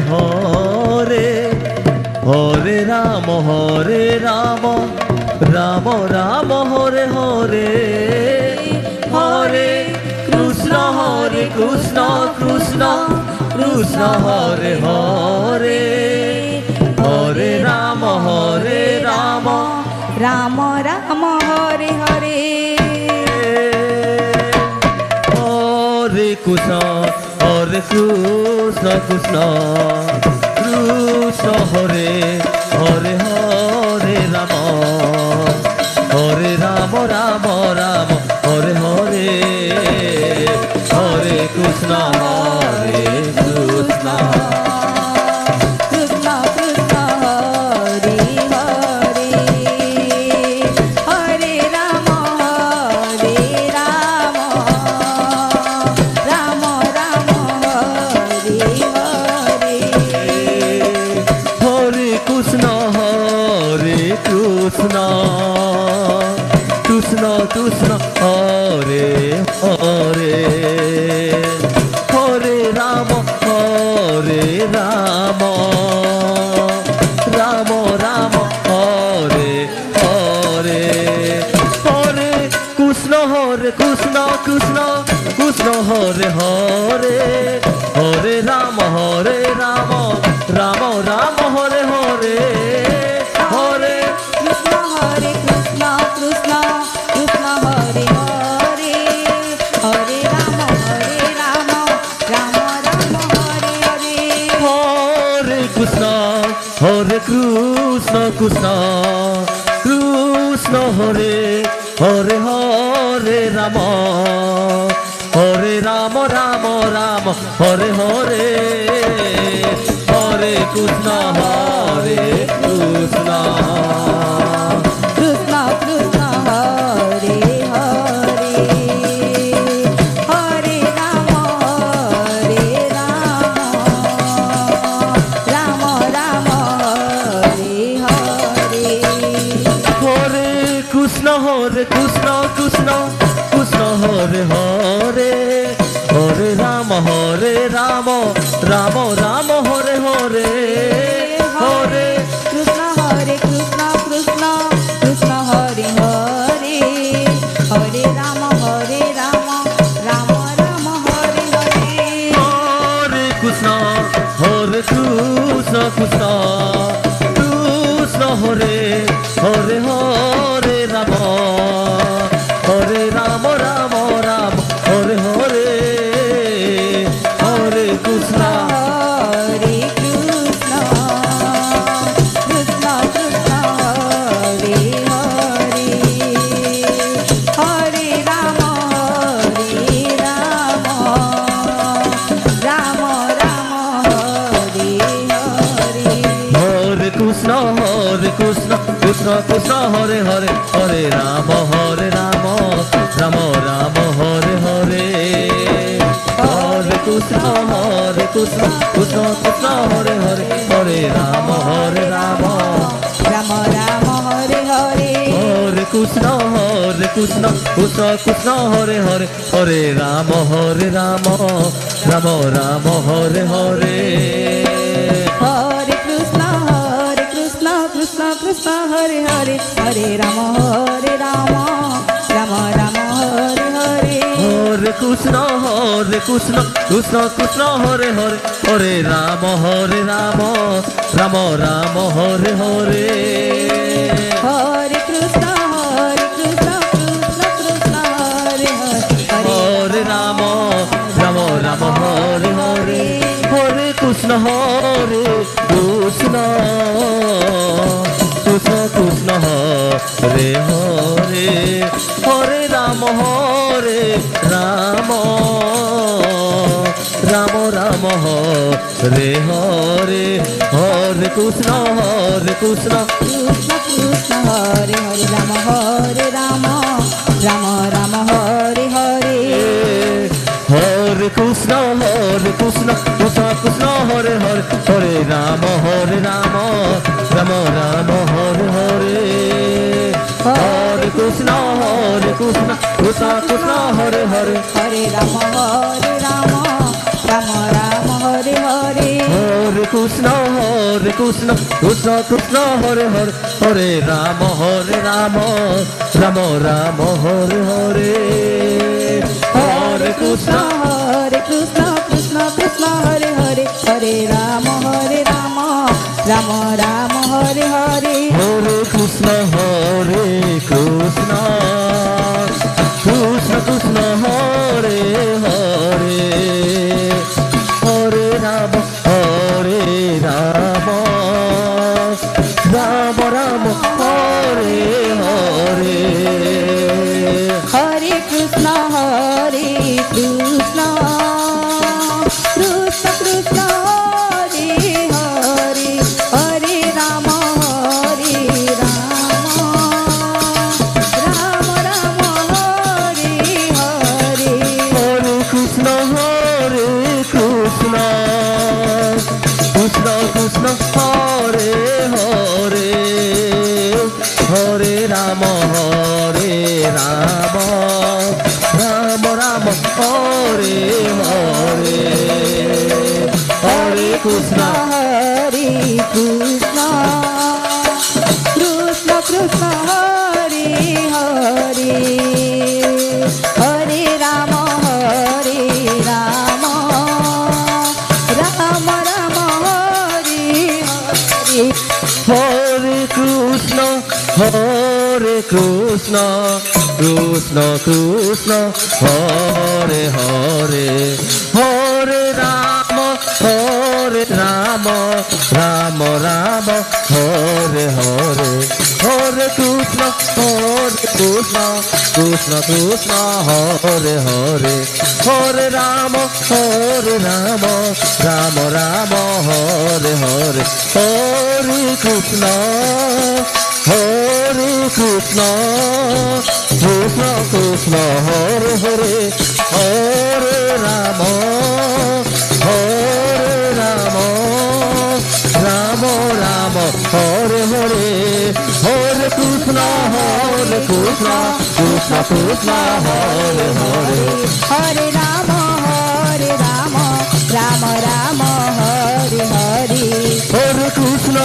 Hare Hare Ram Ram Ram Hare Hare Hare Krishna Krishna Krishna Hare Hare Hare Ram Ram Ram Hare Hare Hare Krishna Krishna Krishna Krishna Hare Hare Hare Ram Ram Ram Hare Hare Hare Krishna Krishna Krishna Krishna Hare Hare Hare Ram Ram Ram Hare Hare Hare Krishna Krishna Krishna Hare Hare Hare Ram Ram Ram Hare Hare Hare Krishna Krishna Krishna Hare Hare Hare Ram Ram Ram Hare Hare Hare Krishna Krishna Krishna Hare Hare Hare Ram Ram Ram Hare Hare Hare Krishna Krishna Krishna Hare Hare Hare Ram Ram Ram Hare Hare Hare Krishna Krishna Krishna Krishna Hare Hare Hare Ram Ram Ram Hare Hare Hare Krishna Krishna Krishna Hare Hare Hare Ram Ram Ram Hare Hare Hare Krishna Krishna Krishna Hare Hare Hare Ram Ram Ram Hare Hare Hare Krishna Krishna Krishna Hare Hare Hare Ram Ram Ram Hare Hare Hare Krishna Hare Krishna Krishna Krishna Hare Hare Hare Ram Ram Ram Hare Hare Hare Krishna Krishna Krishna Hare Hare Hare Ram Ram Ram Hare Hare Hare Krishna Krishna Krishna Hare Hare Hare Ram Ram Ram Ram Hare Hare Hare Krishna Krishna Krishna Hare Hare Hare Ram Ram Ram Hare Hare Hare Krishna Krishna Krishna Hare Hare Hare Ram Ram Ram Hare Hare Hare Krishna Krishna Krishna Hare Hare Hare Ram Ram Hare Hare Hare Krishna Krishna Krishna Hare Hare Hare Ram Ram Hare Hare Hare Krishna Krishna Krishna Hare Hare Hare Ram Ram Ram Hare Hare Hare Krishna Krishna Krishna Hare Hare Ram Ram Hare Hare Hare Krishna Krishna Krishna Hare Hare Hare Ram Ram Ram Hare Hare Hare Krishna Krishna Krishna Hare Hare Hare Ram Ram Ram Hare Hare Hare Krishna Krishna Krishna Hare Hare Hare Ram Ram Ram Hare Hare Hare Krishna Krishna Krishna Krishna Hare Hare Hare Ram Ram Ram Hare Hare Hare Krishna Krishna Krishna Hare Hare Hare Ram Ram Ram Hare Hare Hare Krishna Krishna Krishna Krishna Hare Hare Hare Ram Ram Ram Hare Hare Hare Krishna Krishna Krishna Krishna Hare Hare Hare Ram Ram Ram Hare Hare Hare Krishna Hare Krishna Krishna Krishna Hare Hare Hare Ram Ram Ram Hare Hare Hare Krishna Krishna Krishna Hare Hare Hare Ram Ram Ram Hare Hare Hare Krishna Krishna Krishna Hare Hare Hare Ram Ram Hare Hare Hare Krishna Krishna Krishna Hare Hare Hare Ram Ram Hare Hare Hare Krishna Krishna Krishna Hare Hare Hare Ram Ram Ram Hare Hare Hare Krishna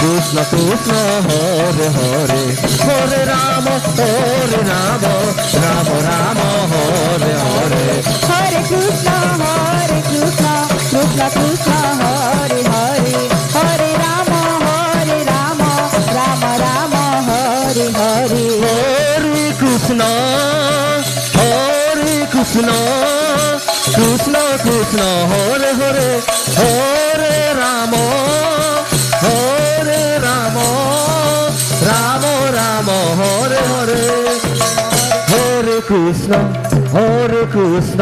Krishna Krishna Hare Hare Hare Ram Ram Hare Hare Hare Krishna Krishna Krishna Hare Hare Hare Ram Ram Hare Hare Hare Krishna Krishna Krishna Hare Hare Hare Ram Ram Hare Hare Hare Krishna